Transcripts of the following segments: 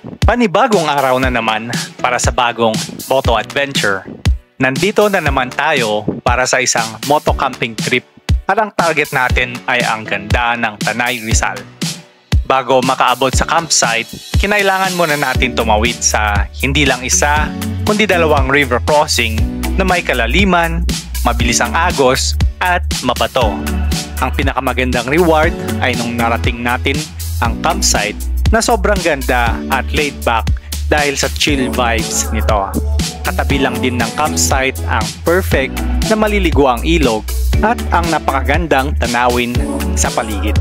Panibagong araw na naman para sa bagong moto adventure. Nandito na naman tayo para sa isang moto camping trip at ang target natin ay ang ganda ng Tanay Rizal. Bago makaabot sa campsite, kinailangan muna natin tumawid sa hindi lang isa, kundi dalawang river crossing na may kalaliman, mabilis ang agos at mabato. Ang pinakamagandang reward ay nung narating natin ang campsite na sobrang ganda at laid back dahil sa chill vibes nito. Katabi lang din ng campsite ang perfect na maliligo ang ilog at ang napakagandang tanawin sa paligid.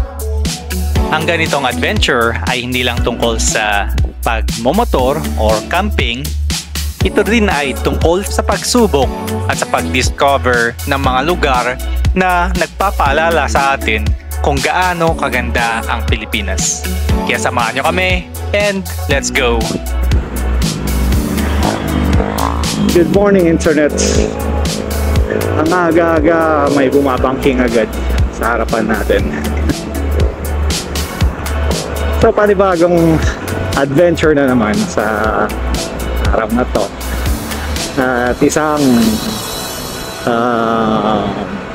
Ang ganitong adventure ay hindi lang tungkol sa pagmomotor or camping, ito rin ay tungkol sa pagsubok at sa pag-discover ng mga lugar na nagpapaalala sa atin kung gaano kaganda ang Pilipinas. Kaya samahan nyo kami and let's go! Good morning, Internet. Ang aga-aga may bumabangking agad sa harapan natin. So, panibagong adventure na naman sa araw na to. At isang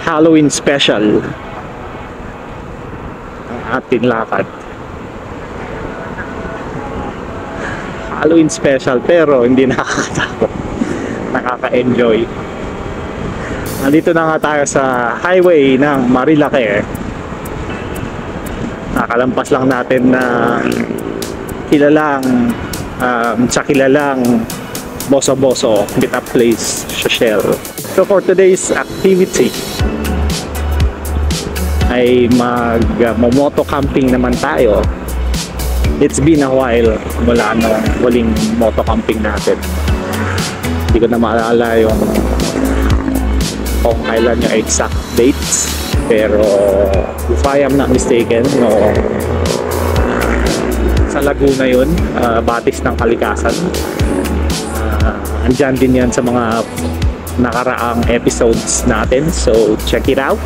Halloween special ang ating lakad. Halloween special pero hindi nakakatakot. Nakaka-enjoy. Nandito na nga tayo sa highway ng Marilake. Nakalampas lang natin na kilalang boso-boso meetup place sa Shell. So for today's activity ay mag-moto camping naman tayo. It's been a while mula nung huling moto camping natin. Hindi ko na maalala yung kung kailan yung exact dates, pero if I am not mistaken, no, sa Laguna yun, Batis ng Kalikasan. Andyan din yan sa mga nakaraang episodes natin, so check it out.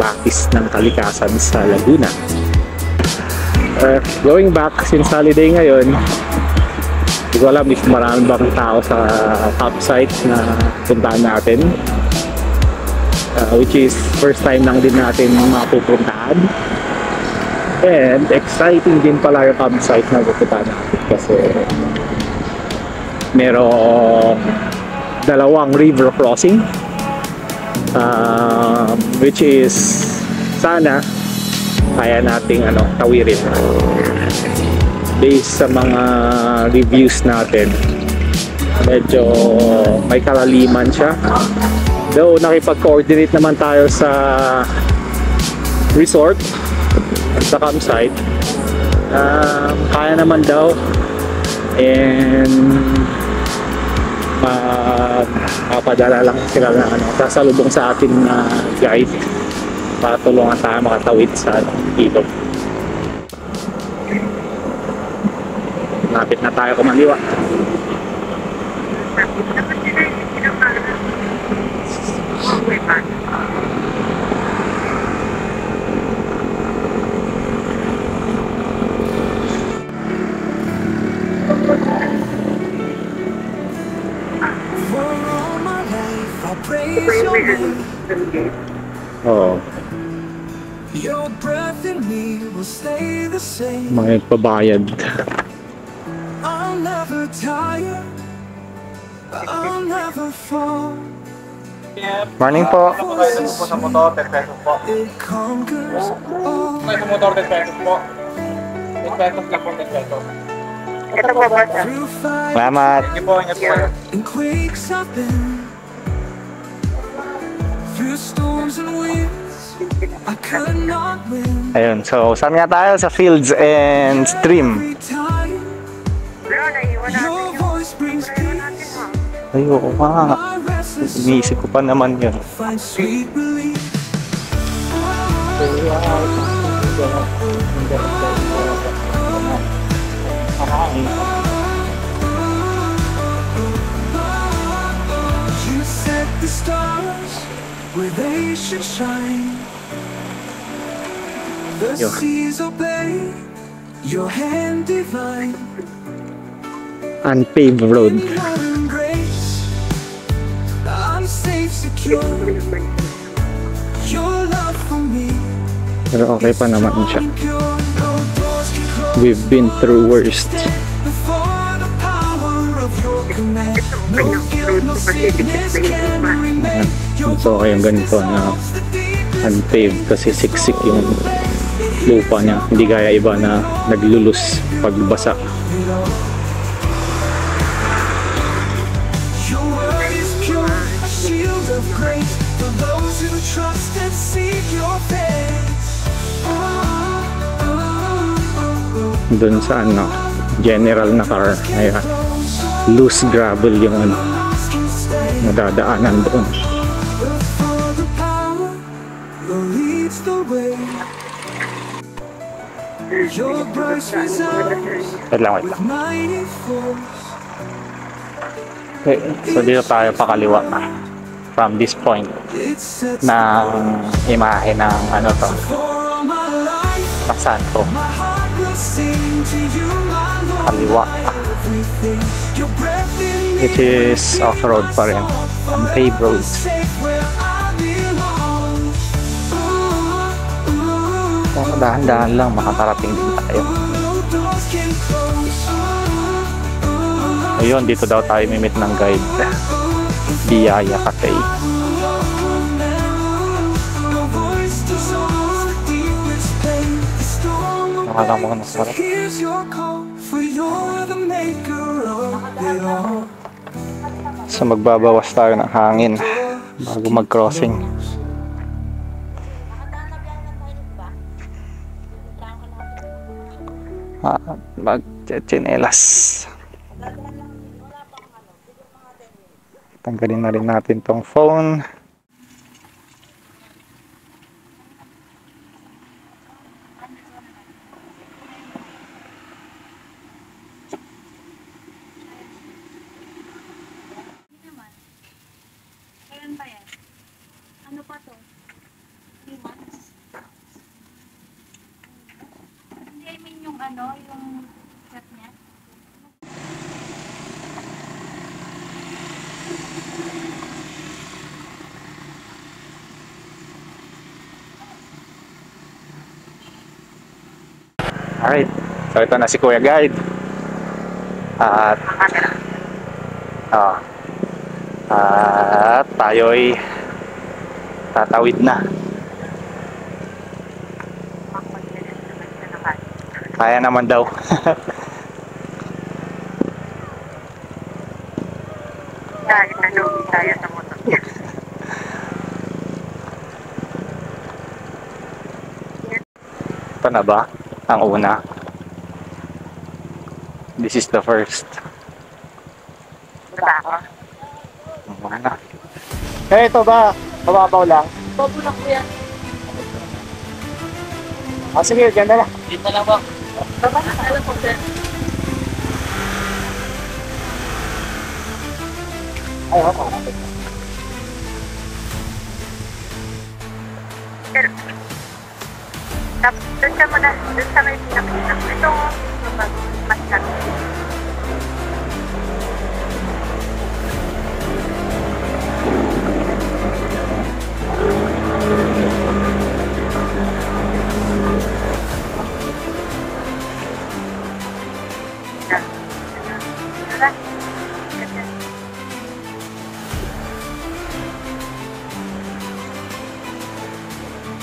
Batis ng Kalikasan sa Laguna. Going back, since holiday ngayon, hindi ko alam if marami bang tao sa campsite na puntaan natin, which is first time lang din natin mapupuntahan. And exciting din pala yung campsite na pupuntahan natin kasi merong dalawang river crossing, which is sana kaya nating tawirin. Based sa mga reviews natin, medyo may kalaliman siya. Though nakipag-coordinate naman tayo sa resort at sa campsite, kaya naman daw, and papadala lang sila na sasalubong sa atin na guide para tulungan tayo makatawid sa ilog. Lapit na tayo kumaliwa. Oh. Mga pabayad. Morning po. Ito po sa motor, 10 pesos po. Ito motor, 10 pesos po. 10 pesos lang po, 10 pesos. Ito po, boss. Salamat. Thank you po, ingat po. Ayun, so saan nga tayo? Sa Fields and Stream. Wala, naiwan natin Ay, oo nga. Iniisip ko pa naman yun. You set the stars where they should shine. The seas obey Your hand divine, Unpaved road. in grace. I'm safe, secure. Your love for me. Pero okay pa naman siya. Pure, no doors can close. We've been through worst. Before the power of your command, no guilt, no sickness can remain. Your So okay yung ganito na unpaved kasi siksik yung lupa niya. Hindi gaya iba na naglulus pagbasa. Your word is pure, a shield of grace for those who trust and seek your face. Doon sa ano, general na car. Ayan. Loose gravel yung ano, nadadaanan doon. For the power that leads the way. Your bright resounds Wait lang. with mighty force. Okay, so dito tayo pakaliwa from this point It sets ng imahe ng ano to, for all my life. Pasanto. My heart will sing to you, my Lord. Kaliwa. Everything. Your breath in me. It is off-road pa rin. Unpaved road. Safe where I belong. So, dahan-dahan lang makakarating din tayo. No doors can close. Ayun, dito daw tayo mimit ng guide. Biyaya Cafe. No voice dissolves the deepest pain. The storm will Nakala mo na sarap. here's your call, for you're the maker of it all. So magbabawas tayo ng hangin bago mag-crossing. Mag-chinelas. Tanggalin na rin natin tong phone. Kailan pa yan? Ano pa to? 3 months? Hindi, I mean yung ano, yung set niya. Alright, so ito na si Kuya Guide. At at tayo'y tatawid na. Kaya naman daw. Kahit ano, kaya sa motor. Ito na ba? Ang una. This is the first. Diba ako? Ang una. Eh, ito ba? Mababaw lang. Bobo na kuya. Ah, sige, ganda na. Dito lang po. Baba na, alam po sir. Ay, ako. Pero, tapos doon ka muna, doon sa may pinakita. Ito, mas kami.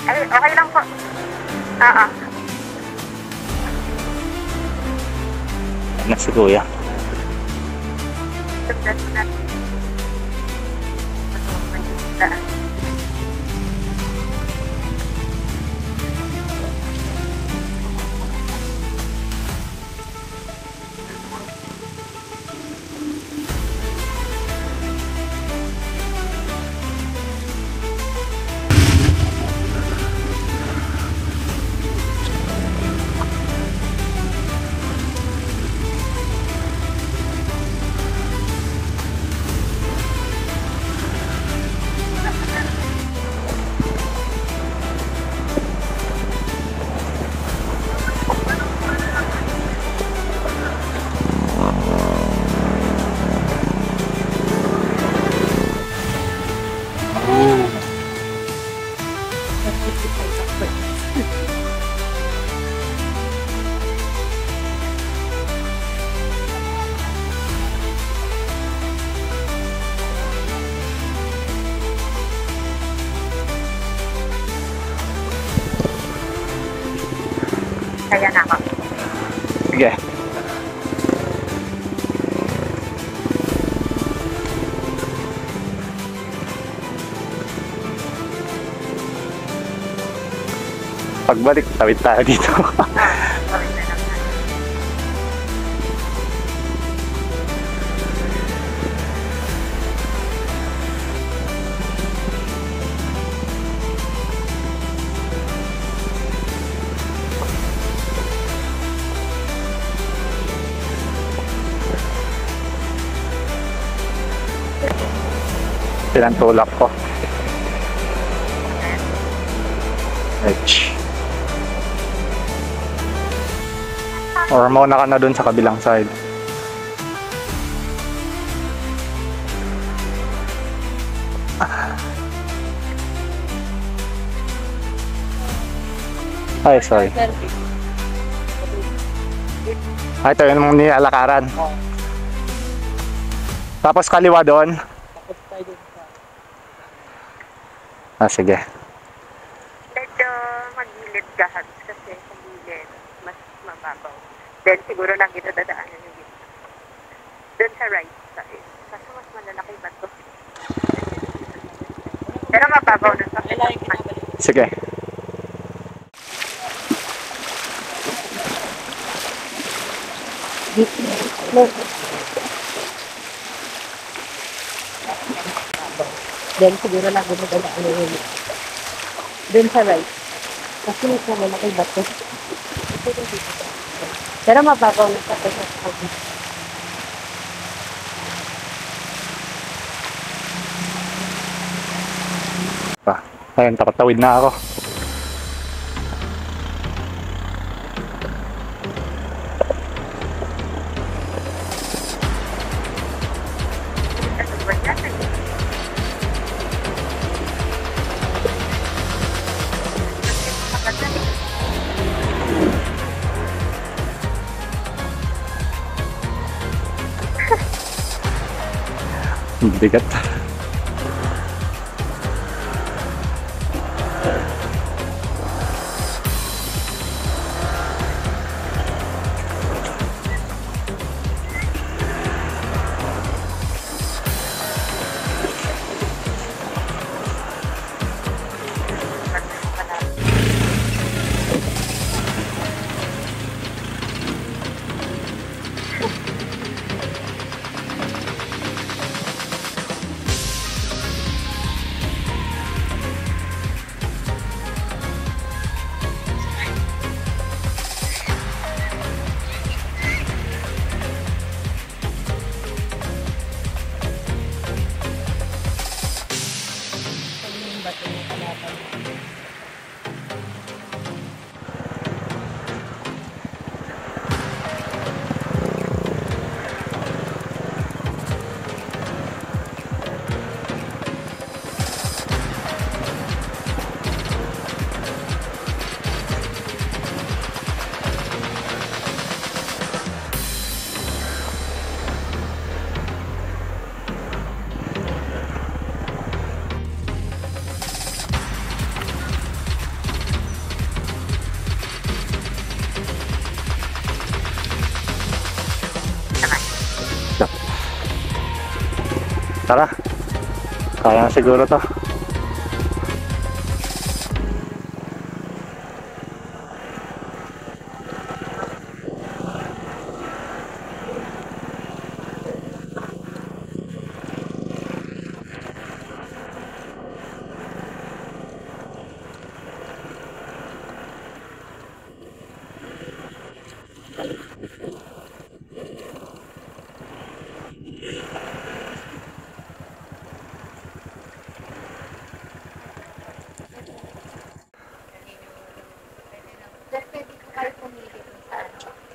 Ay, okay lang po. Oo. Na si Kuya. Tugdan mo na. Daan. Kaya na ako. Sige. Pagbalik, tawid tayo dito. Sorry na lang. Pinantulak ko. Edge. Or mauna ka na dun sa kabilang side. Ay, sorry. Ay, ito yung nilalakaran. Tapos kaliwa doon. Ah, sige. Medyo magilid ka kasi sa gilid, mas mababaw. Then siguro lang ito dadaanan yung gilid. Doon sa right side. Kasi mas malalaki ba ito? Pero mababaw na sa Sige. Then siguro lang ito dadaanan yung gilid. Doon sa right. Kasi mas malalaki ba ito? Pero mababaw na sa ito. Ayun, takot-tawid na ako. Bigat. Tara. Kaya na siguro to.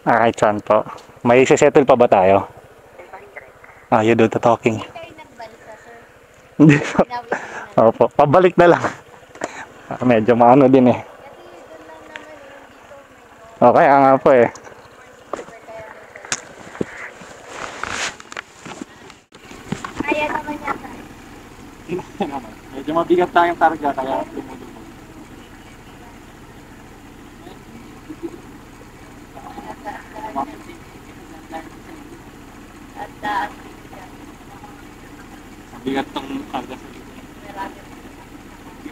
Kahit saan po. May settle pa ba tayo? Ah, you do the talking. Kayo nagbalisa, sir. Hindi po. Opo, pabalik na lang. Medyo maano din eh. Kasi doon lang naman dito. Okay, nga po eh. Kaya naman yata. Medyo mabigat tayong targa kaya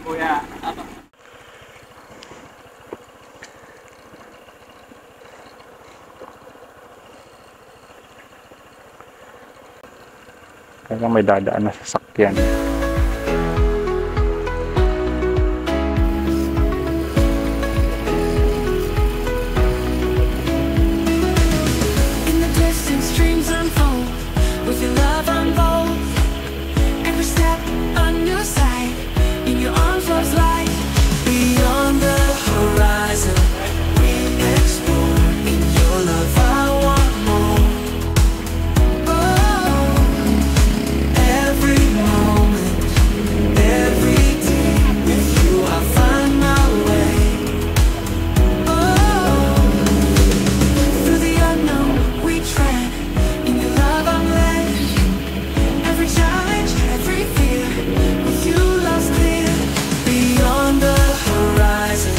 Kuya, ano? Kaya may dadaan na sasakyan. In the distance, dreams unfold. With your love on bold. Every step a new sight. In your arms, love's light. Beyond the horizon, we explore. In your love, I want more. Oh, every moment, every day. With you, I find my way. Oh, through the unknown we tread. In your love I'm led. Every challenge, every fear. With you love's clear. Beyond the horizon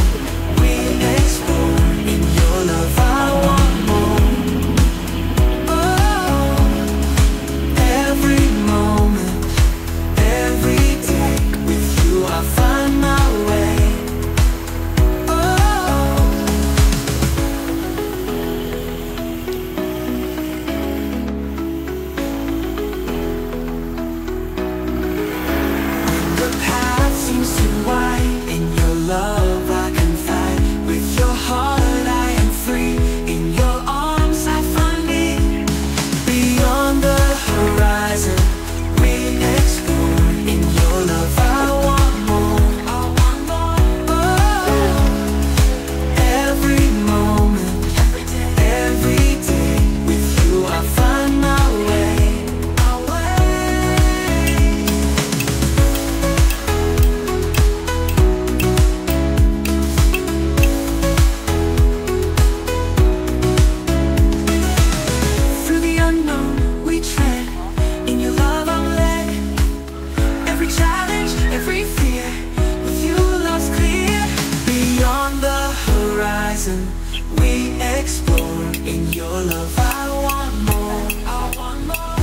we explore. In your love I want more. Oh, every moment, every day. With you I find my way. Oh, the path seems too wide. In your love I can fight. With your heart I am free. In your arms I find me. Beyond the horizon we explore. In your love I want more. I want more. Oh, every moment, every day. With you I find my way. My way. Through the unknown we tread. In your love I'm led. Every challenge, every fear. With you love's clear. Beyond the horizon we explore. In your love I want more. I want more.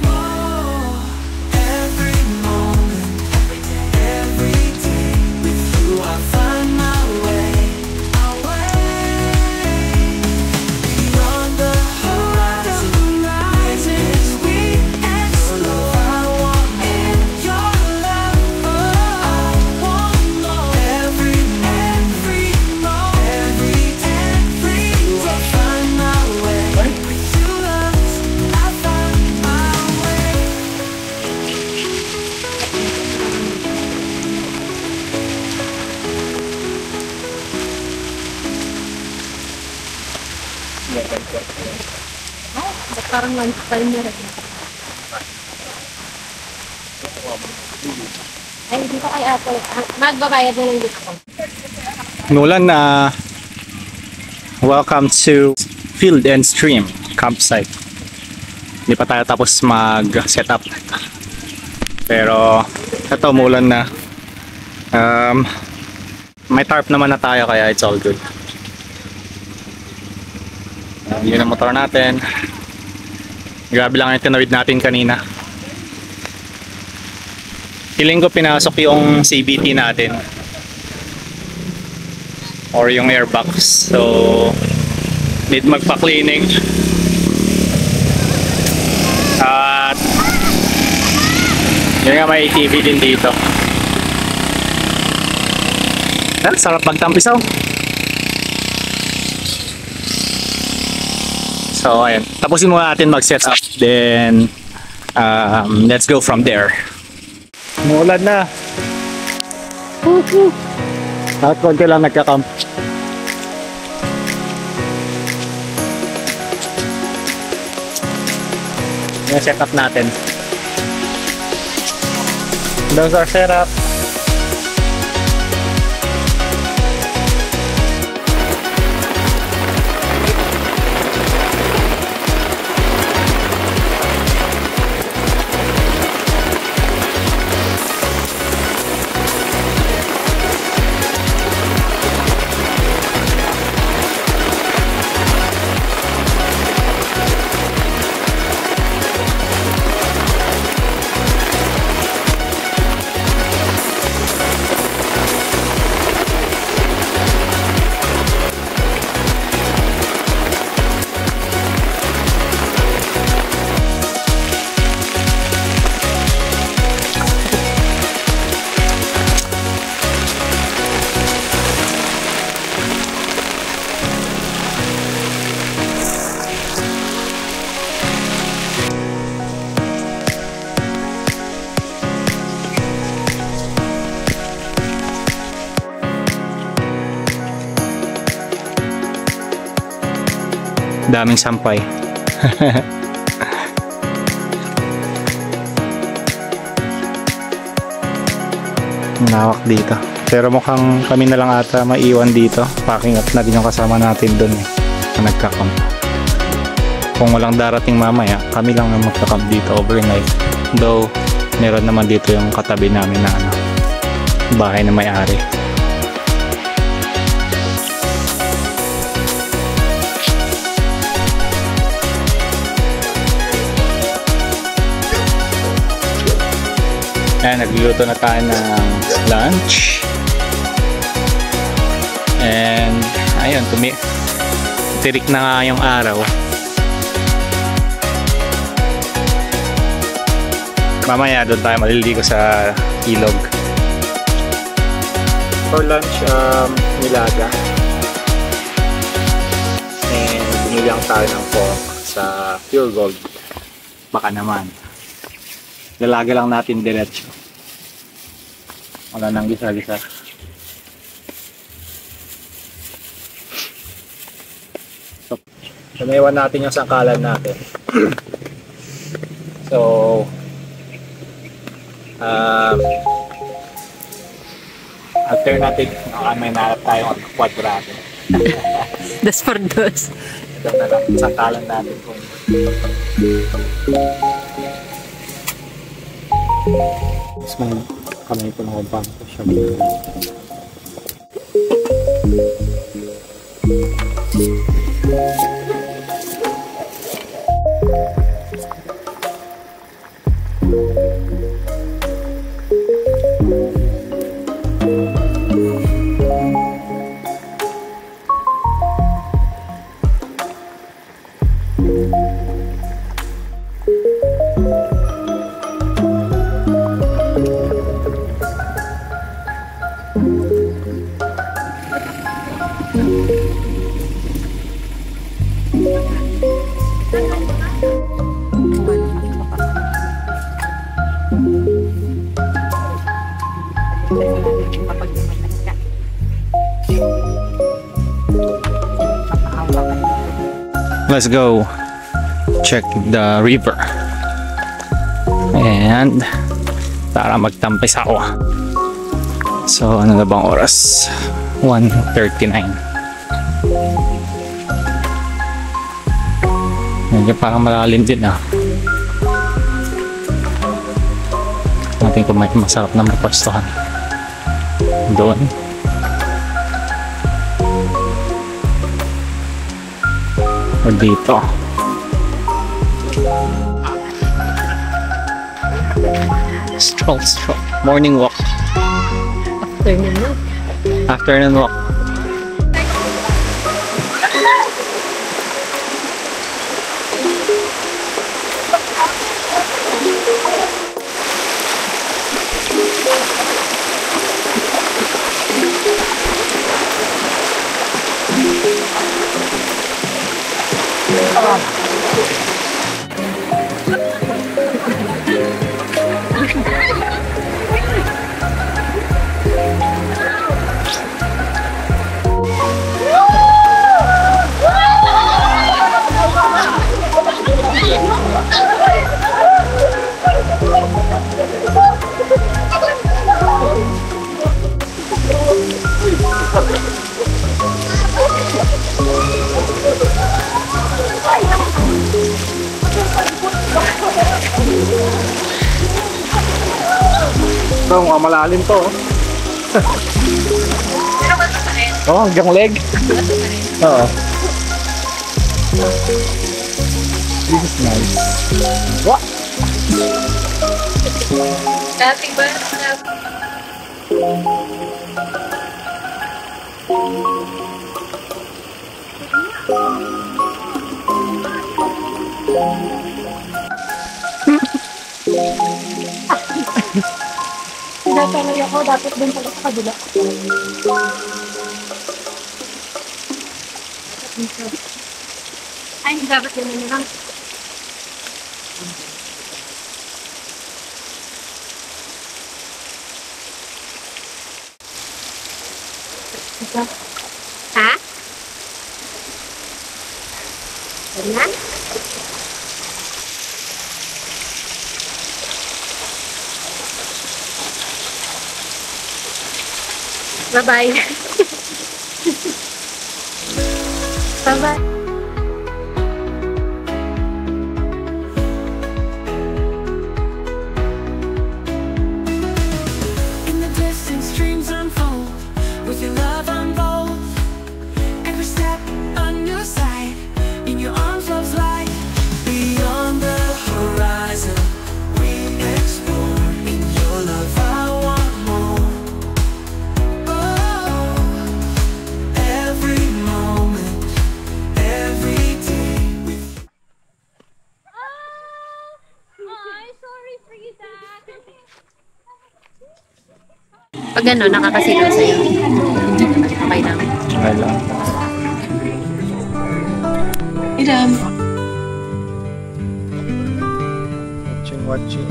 Oh, every moment, every day. With you I find my way. My way. Beyond the horizon we explore. I want more. Your love, I want more. Every moment, every day. I find my way. With you love, I find my way. Parang lunch time na rin. Ay, dito kay Apple. Magbabayad na lang dito ako. Nolan, welcome to Field and Stream campsite. Hindi pa tayo tapos mag-set up. Pero ito, umulan na. May tarp naman na tayo kaya it's all good. Yun ang motor natin. Grabe lang yung tinawid natin kanina. Feeling ko pinasok yung CVT natin or yung airbox, so need magpa-cleaning. At yun nga, may ATV din dito. Sarap magtampisaw. So ayun, tapusin muna natin mag-set up, then let's go from there. Umulan na. At konti lang nagka-camp. Yung setup natin. Those are setup. Daming sampay. Nawak dito. Pero mukhang kami na lang ata maiwan dito. Packing up na din yung kasama natin dun eh, na nagkakamp. Kung walang darating mamaya, kami lang na magkakamp dito overnight. Though, meron naman dito yung katabi namin na ano, bahay na may-ari. Ayan, nagluluto na tayo ng lunch. And, ayun, tirik na nga yung araw. Mamaya doon tayo maliligo sa ilog. For lunch, nilaga. And, binilang tayo ng pork sa Pure Gold. Baka naman. Lalaga lang natin diretso. Wala nang gisa-gisa. So, naiwan natin yung sangkalan natin. So, alternative, may narap tayo ng kwadrado. Dos por dos. Ito na lang, sangkalan natin kung mas may kamay ko na bangko siya. Let's go check the river and tara magtampis ako. So ano na bang oras? 1:39. Medyo parang malalim din ah. Natin kung may masarap na mapwestuhan doon. O dito. Stroll. Morning walk. Afternoon walk. Ito, mukhang malalim to. Oh, hanggang leg. Oo. This is nice. What? Dating ba? Sinasangay ako, dapat din pala sa kabila. Ay, dapat din na lang. Ha? Na? Bye-bye. Bye-bye. In the distance, dreams unfold with your love on bold. Every step a new sight. In your arms, love's light. Beyond the horizon, we explore. In your love, I want more. Oh, every moment, every day with you. Ay, sorry, Frida. Pag ano, nakakasilaw sa'yo. Okay lang. Okay lang. Iram. Watching.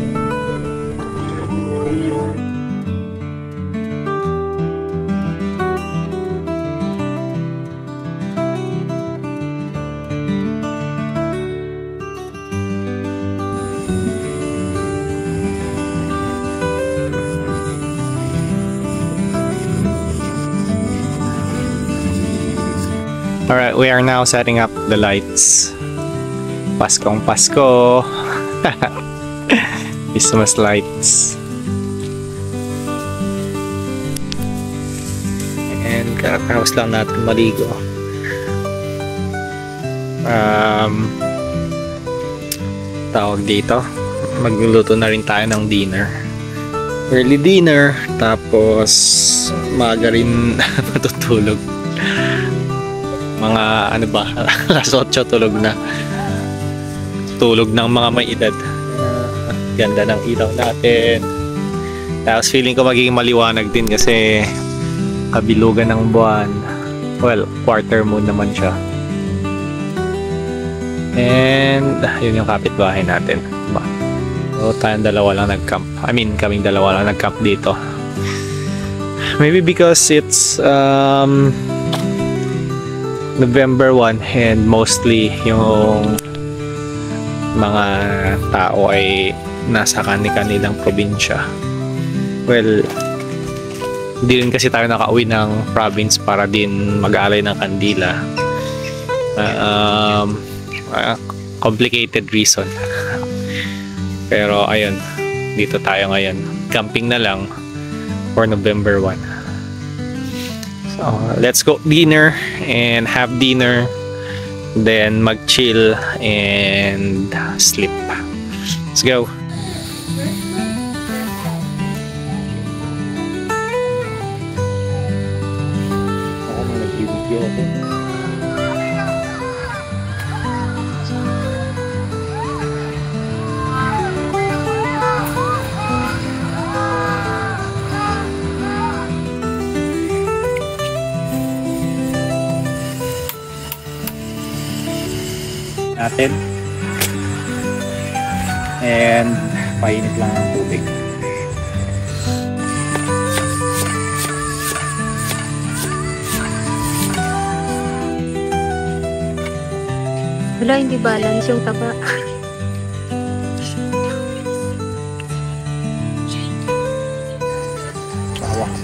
Alright, we are now setting up the lights. Paskong Pasko. Christmas lights. And kakatapos lang natin maligo. Tawag dito, magluluto na rin tayo ng dinner. Early dinner, tapos maaga rin matutulog. Mga ano ba, alas 8 tulog na. Tulog ng mga may edad. Ganda ng ilaw natin. Tapos feeling ko magiging maliwanag din kasi kabilugan ng buwan. Well, quarter moon naman siya. And yun yung kapitbahay natin. So tayong dalawa lang nag-camp. I mean, kaming dalawa lang nag-camp dito. Maybe because it's November 1 and mostly yung mga tao ay nasa kanilang probinsya. Well, hindi rin kasi tayo nakauwi ng province para din mag-aalay ng kandila. Complicated reason. Pero ayun, dito tayo ngayon. Camping na lang for November 1. So, let's go dinner and have dinner. Then mag-chill and sleep. Let's go. Natin and painit lang ang tubig. Wala, hindi balance yung taba. Bawang.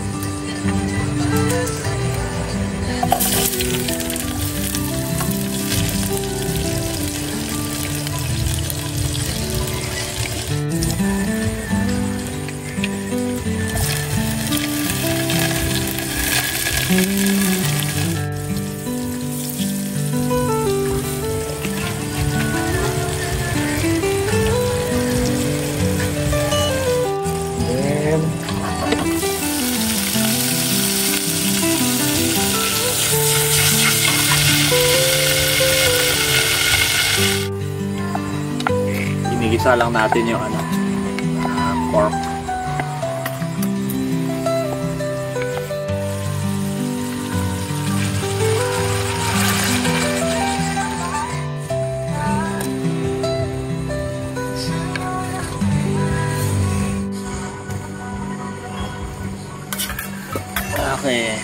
Ginigisa lang natin yung ano, pork. Okay.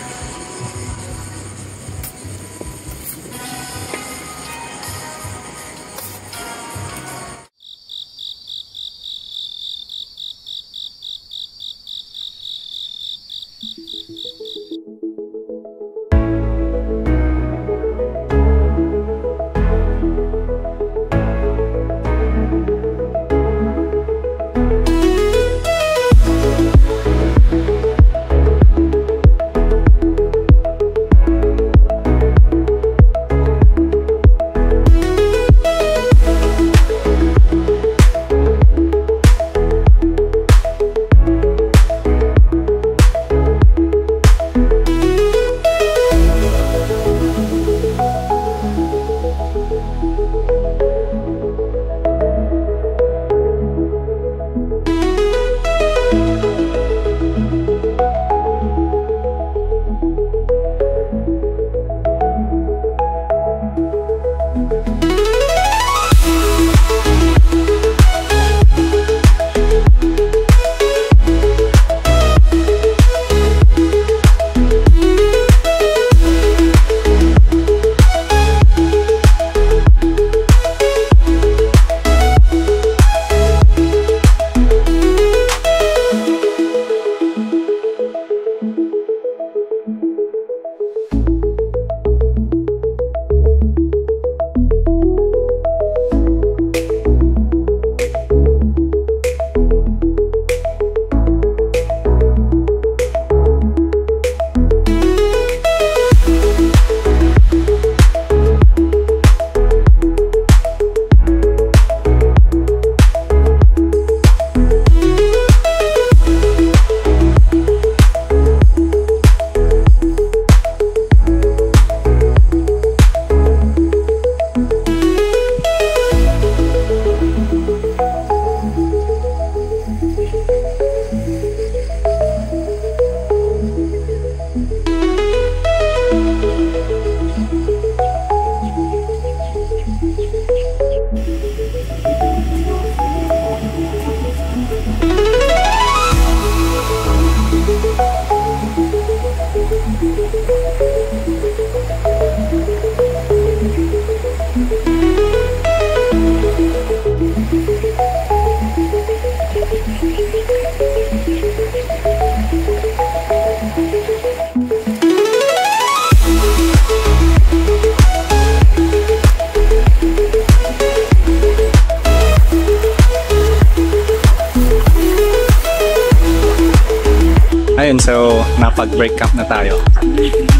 Ayun, so napag-break camp na tayo.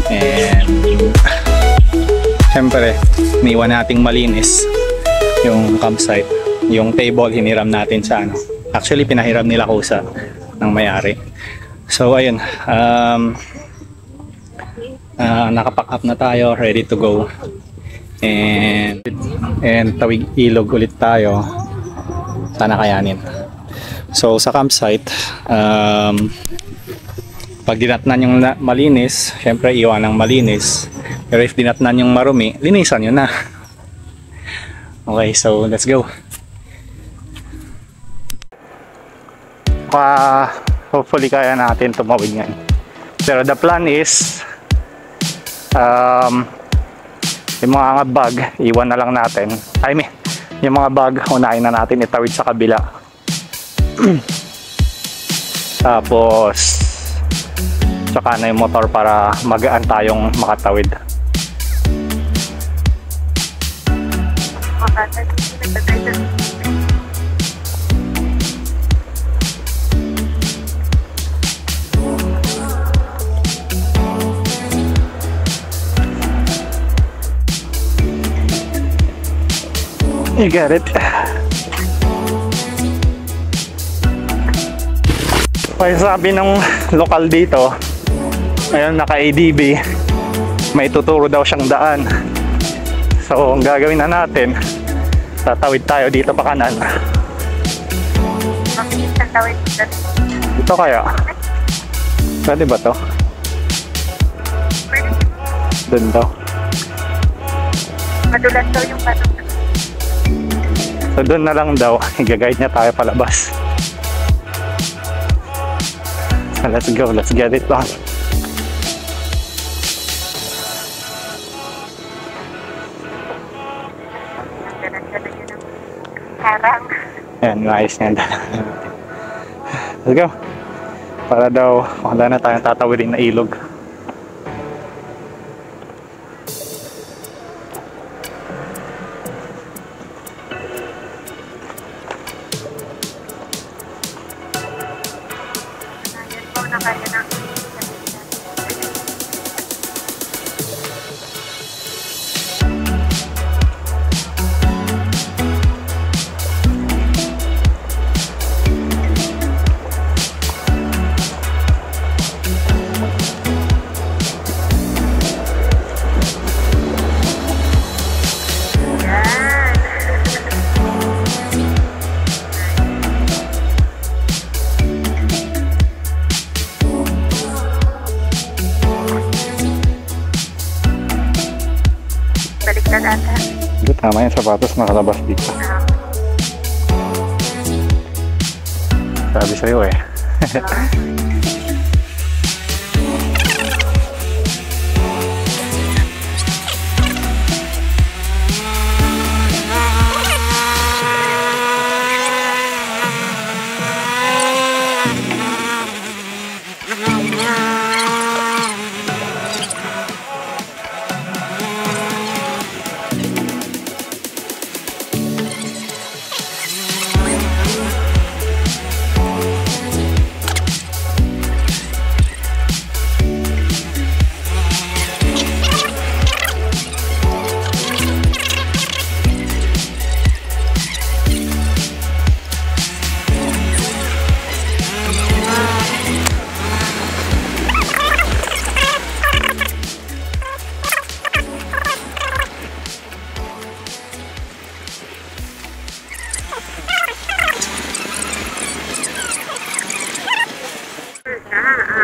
And syempre, niwan nating malinis yung campsite. Yung table, hiniram natin sa ano. Actually, pinahiram nila Kusa ng may-ari. So ayun, nakapack up na tayo, ready to go. And tawid ilog ulit tayo. Sana kayanin. So sa campsite, pag dinatnan yung malinis, syempre iwan ng malinis. Pero if dinatnan yung marumi, linisan nyo na. Okay, so let's go. Hopefully kaya natin tumawid ngayon. Pero the plan is, yung mga bag, iwan na lang natin. I mean, yung mga bag, unahin na natin itawid sa kabila. Tapos tsaka na yung motor para magaan tayong makatawid. You got it. Kaya sabi ng lokal dito, ayun, naka-ADB, may tuturo daw siyang daan. So, ang gagawin na natin, tatawid tayo dito pa kanan. Tatawid dito. Ito kaya? Pwede ba to? Doon daw. Madulas daw yung patong. So, doon na lang daw. I-guide niya tayo palabas. So, let's go. Let's get it on. Harang. Ayan, nice yan. Let's go. Para daw, wala na tayong tatawidin na ilog. Ayan po na kaya ng baliktad ata. Ito, tama yung sapatos nakalabas dito. Sabi sa'yo eh.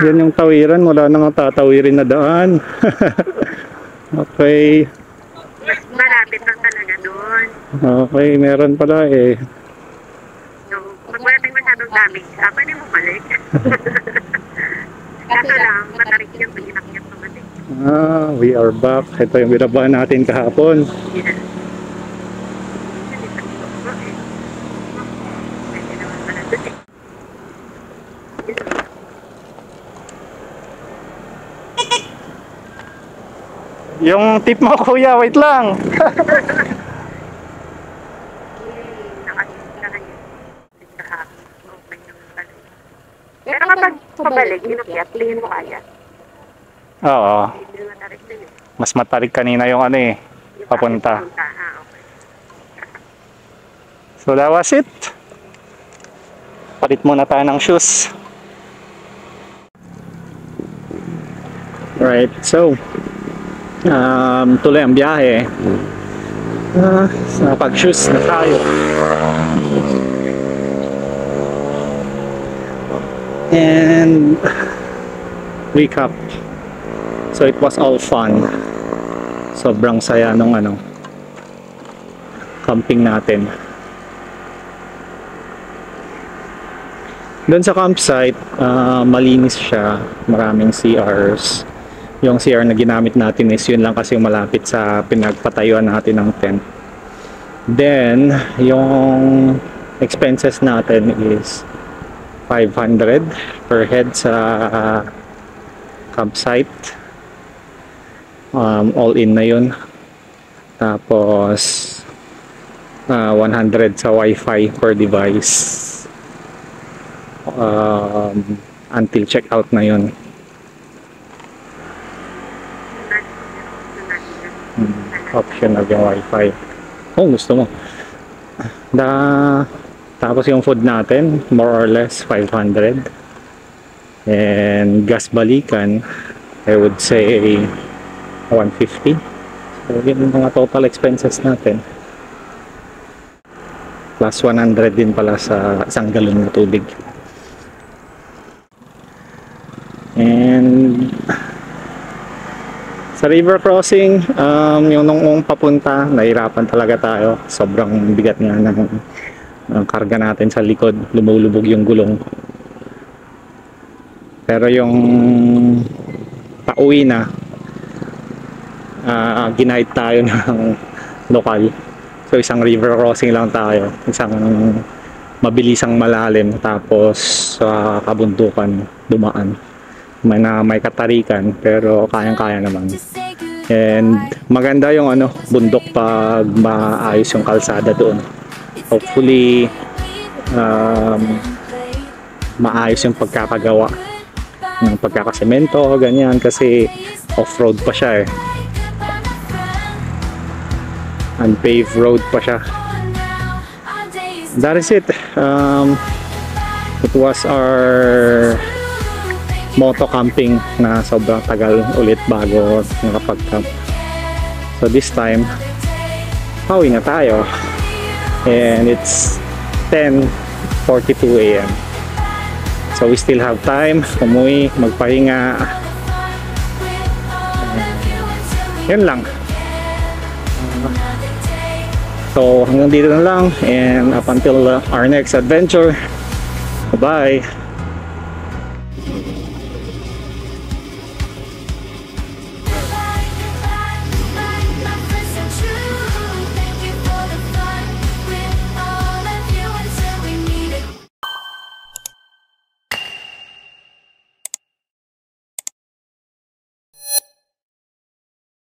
Yan yung tawiran, wala nang tatawirin na daan. Okay. Malapit lang talaga doon. Okay, meron pala eh. So, pag wala tayong masyadong damage, pwede mo balik. Kaso lang, matarik yung pinakyan naman eh. We are back. Ito yung binaba natin kahapon. Yeah. Pwede naman pala doon eh. Yung tip mo kuya, wait lang. Nakasip na kayo. Pero kapag Pabalik, inakyat, tingin mo kaya. Oo. Hindi mo matarik na yun. Mas matarik kanina yung ano eh. Yung Papunta. Ah, okay. So that was it. Palit muna tayo ng shoes. Right, so tuloy ang biyahe. Sa pag-shoes na tayo. And recap. So it was all fun. Sobrang saya nung camping natin. Doon sa campsite, malinis siya, maraming CRs. Yung CR na ginamit natin is yun lang kasi malapit sa pinagpatayuan natin ng tent. Then, yung expenses natin is 500 per head sa campsite. All in na yun. Tapos 100 sa wifi per device until checkout na yun. Optional yung wifi. Oh, gusto mo. Tapos yung food natin more or less 500, and gas balikan I would say 150. So yun yung mga total expenses natin, plus 100 din pala sa isang galon na tubig. And sa river crossing, yung nung papunta, nahirapan talaga tayo. Sobrang bigat nga ng karga natin sa likod. Lumulubog yung gulong. Pero yung pauwi na, ginaid tayo ng lokal. So isang river crossing lang tayo. Isang mabilisang malalim. Tapos sa kabundukan, dumaan. May katarikan pero kayang-kaya naman. And maganda yung bundok pag maayos yung kalsada doon. Hopefully maayos yung pagkakagawa ng pagkakasemento, ganyan, kasi off-road pa siya eh. Unpaved road pa siya. That is it. It was our moto camping na sobrang tagal ulit bago nakapag-camp. So this time, pauwi na tayo. And it's 10:42 AM. So we still have time umuwi, magpahinga. Yun lang. So hanggang dito na lang, and up until our next adventure. Bye-bye.